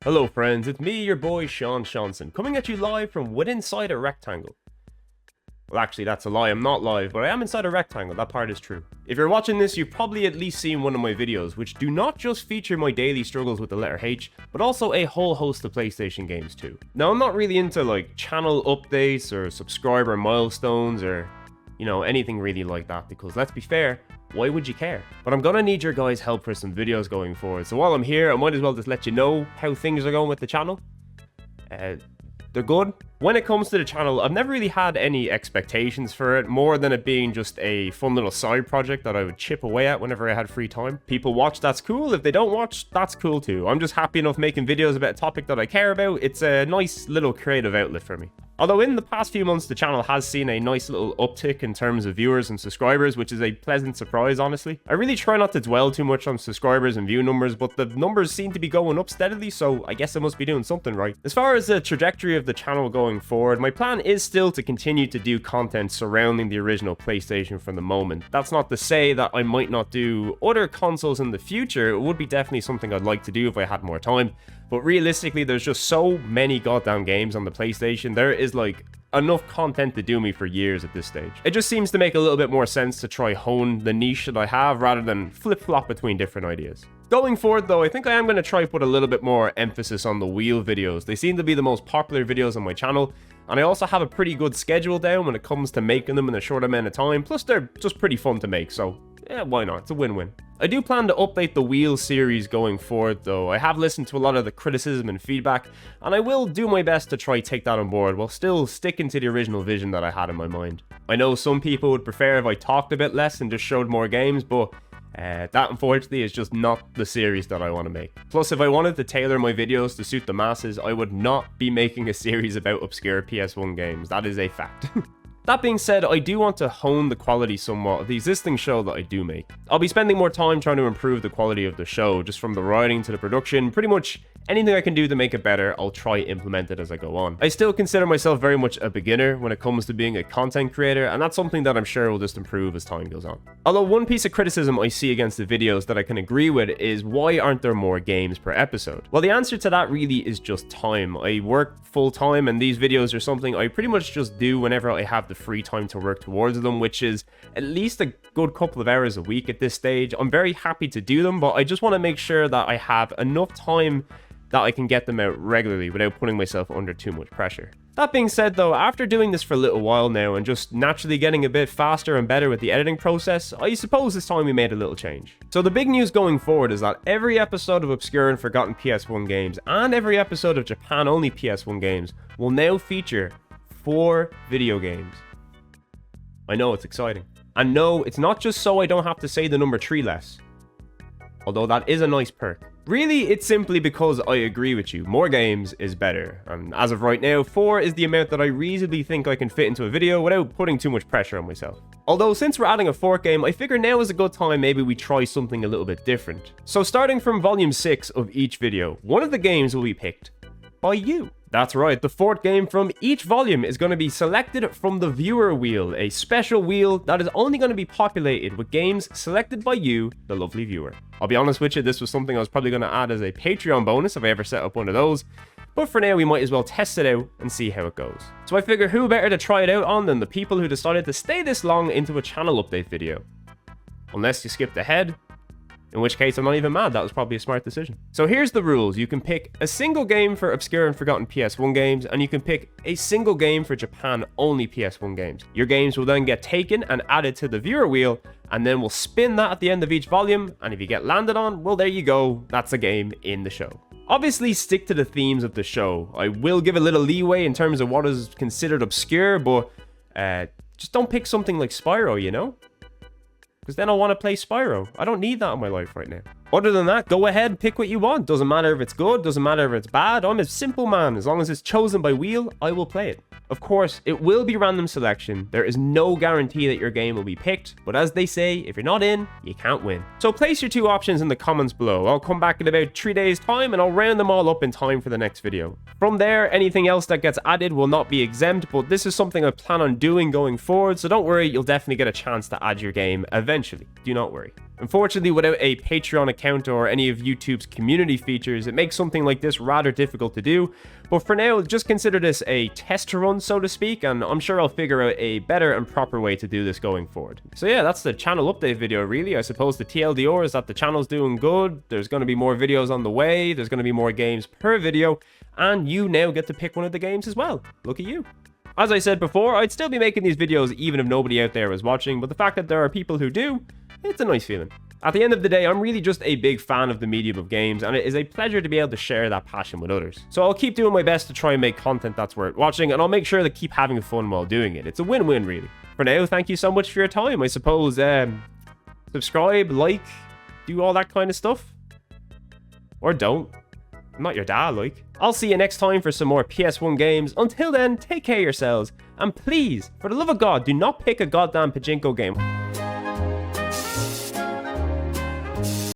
Hello friends, it's me, your boy Seanson, coming at you live from inside a rectangle. Well, actually that's a lie, I'm not live, but I am inside a rectangle, that part is true. If you're watching this, you've probably at least seen one of my videos, which do not just feature my daily struggles with the letter H, but also a whole host of PlayStation games too. Now I'm not really into like channel updates or subscriber milestones or, anything really like that, because let's be fair, why would you care? But I'm gonna need your guys' help for some videos going forward. So while I'm here, I might as well just let you know how things are going with the channel. They're good. When it comes to the channel, I've never really had any expectations for it, more than it being just a fun little side project that I would chip away at whenever I had free time. People watch, that's cool. If they don't watch, that's cool too. I'm just happy enough making videos about a topic that I care about. It's a nice little creative outlet for me. Although in the past few months, the channel has seen a nice little uptick in terms of viewers and subscribers, which is a pleasant surprise, honestly. I really try not to dwell too much on subscribers and view numbers, but the numbers seem to be going up steadily, so I guess I must be doing something right. As far as the trajectory of the channel going forward, my plan is still to continue to do content surrounding the original PlayStation for the moment. That's not to say that I might not do other consoles in the future. It would be definitely something I'd like to do if I had more time. But realistically, there's just so many goddamn games on the PlayStation. There is like enough content to do me for years at this stage. It just seems to make a little bit more sense to try hone the niche that I have rather than flip-flop between different ideas. Going forward though, I think I am going to try put a little bit more emphasis on the wheel videos. They seem to be the most popular videos on my channel, and I also have a pretty good schedule down when it comes to making them in a short amount of time, plus they're just pretty fun to make, so yeah, why not? It's a win-win. I do plan to update the wheel series going forward though. I have listened to a lot of the criticism and feedback, and I will do my best to try take that on board while still sticking to the original vision that I had in my mind. I know some people would prefer if I talked a bit less and just showed more games, but that unfortunately is just not the series that I want to make. Plus, if I wanted to tailor my videos to suit the masses, I would not be making a series about obscure PS1 games. That is a fact. That being said, I do want to hone the quality somewhat of the existing show that I do make. I'll be spending more time trying to improve the quality of the show, just from the writing to the production. Pretty much anything I can do to make it better, I'll try implement it as I go on. I still consider myself very much a beginner when it comes to being a content creator, and that's something that I'm sure will just improve as time goes on. Although one piece of criticism I see against the videos that I can agree with is why aren't there more games per episode? Well, the answer to that really is just time. I work full time, and these videos are something I pretty much just do whenever I have the free time to work towards them, which is at least a good couple of hours a week at this stage. I'm very happy to do them, but I just want to make sure that I have enough time that I can get them out regularly without putting myself under too much pressure. That being said though, after doing this for a little while now and just naturally getting a bit faster and better with the editing process, I suppose it's time we made a little change. So the big news going forward is that every episode of obscure and forgotten PS1 games and every episode of Japan only PS1 games will now feature 4 video games. I know, it's exciting. And no, it's not just so I don't have to say the number 3 less. Although that is a nice perk. Really, it's simply because I agree with you. More games is better. And as of right now, 4 is the amount that I reasonably think I can fit into a video without putting too much pressure on myself. Although since we're adding a 4th game, I figure now is a good time maybe we try something a little bit different. So starting from volume 6 of each video, one of the games will be picked by you. That's right, the 4th game from each volume is going to be selected from the viewer wheel, a special wheel that is only going to be populated with games selected by you, the lovely viewer. I'll be honest with you, this was something I was probably going to add as a Patreon bonus if I ever set up one of those, but for now we might as well test it out and see how it goes. So I figure who better to try it out on than the people who decided to stay this long into a channel update video. Unless you skipped ahead, in which case I'm not even mad, that was probably a smart decision. So here's the rules. You can pick a single game for obscure and forgotten PS1 games, and you can pick a single game for Japan only PS1 games. Your games will then get taken and added to the viewer wheel, and then we'll spin that at the end of each volume, and if you get landed on, well there you go, that's a game in the show. Obviously stick to the themes of the show. I will give a little leeway in terms of what is considered obscure, but just don't pick something like Spyro, you know? Because then I'll want to play Spyro. I don't need that in my life right now. Other than that, go ahead, pick what you want. Doesn't matter if it's good, doesn't matter if it's bad. I'm a simple man. As long as it's chosen by wheel, I will play it. Of course, it will be random selection. There is no guarantee that your game will be picked, but as they say, if you're not in, you can't win. So place your 2 options in the comments below. I'll come back in about 3 days time and I'll round them all up in time for the next video. From there, anything else that gets added will not be exempt, but this is something I plan on doing going forward, so don't worry, you'll definitely get a chance to add your game eventually. Do not worry. Unfortunately, without a Patreon account or any of YouTube's community features, it makes something like this rather difficult to do. But for now, just consider this a test run, so to speak, and I'm sure I'll figure out a better and proper way to do this going forward. So yeah, that's the channel update video, really. I suppose the TLDR is that the channel's doing good, there's going to be more videos on the way, there's going to be more games per video, and you now get to pick one of the games as well. Look at you. As I said before, I'd still be making these videos even if nobody out there was watching, but the fact that there are people who do, it's a nice feeling. At the end of the day, I'm really just a big fan of the medium of games, and it is a pleasure to be able to share that passion with others. So I'll keep doing my best to try and make content that's worth watching, and I'll make sure to keep having fun while doing it. It's a win-win, really. For now, thank you so much for your time. I suppose, subscribe, like, do all that kind of stuff. Or don't. I'm not your dad, like. I'll see you next time for some more PS1 games. Until then, take care of yourselves, and please, for the love of God, do not pick a goddamn pachinko game.